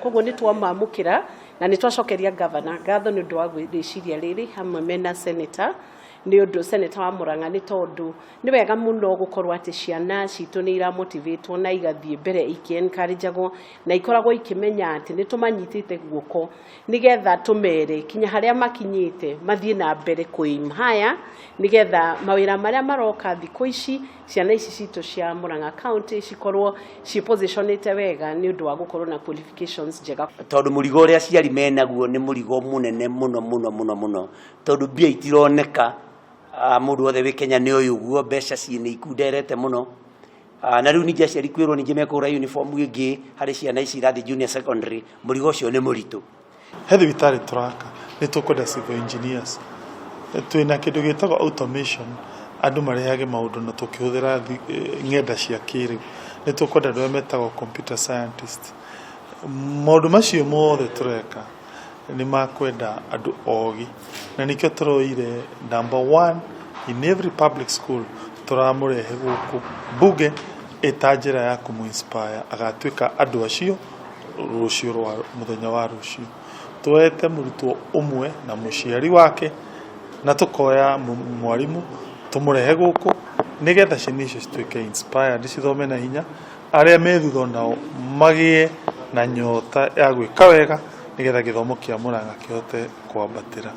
koguo nĩ twamamũkĩra na nĩ twacokeria governor ngatho nĩ ũndũ wa gwĩciria rĩrĩ hamwe mena senator nĩ ũndũ senator wa Murang'a nĩ tondũ nĩ wega mũno gũkorwo atĩ ciana citũ nĩ iramotivatwo na igathiĩ mbere iki-encourageagwo na ikoragwo ikimenya atĩ nĩ tũmanyitĩte guoko nigetha tũmere kinya harĩa makinyĩte mathiĩ na mbere kwĩima haya nigetha mawĩra marĩa maroka thikũ ici ciana ici citũ cia Murang'a county cikorwo ci positionete wega nĩ ũndũ wa gũkorwo na qualifications njega tondũ mũrigo ũrĩa aciari menaguo nĩ mũrigo mũnene mũno tondũ mbia itironeka mũndũ wothe wĩ Kenya nĩ ũyũ guo mbeca nĩ ikunderete mũno na rĩu ningĩ aciari kwĩrwo ningĩ mekũgũra uniform ĩngĩ harĩ ciana ici irathiĩ junior secondary mũrigo ũcio nĩ mũritũ he thibitarĩ tũraka nĩ tũkwenda civil engineers twĩna kĩndũ gĩtagwo automation andũ marehage maũndũ na tũkĩhũthĩra ng'enda cia kĩrĩu nĩ tũkwenda andũ metagwo computer scientist maũndũ macio mothe tũreka nĩ makwenda andũ ogi na nĩkĩo tũroire number 1 in every public school tũramũrehe gũkũ mbunge ĩta njĩra ya kũmũ-inspire agatuĩka andũ acio rũciũ rwa mũthenya wa rũciũ twete mũrutwo ũmwe na mũciari wake na tũkoya mwarimũ tũmũrehe gũkũ nĩgetha ciana icio cituĩke inspired cithome na hinya arĩa me thutha nao magĩe na nyota ya gwĩka wega nigetha gĩthomo kĩa Murang'a kĩhote kwambatĩra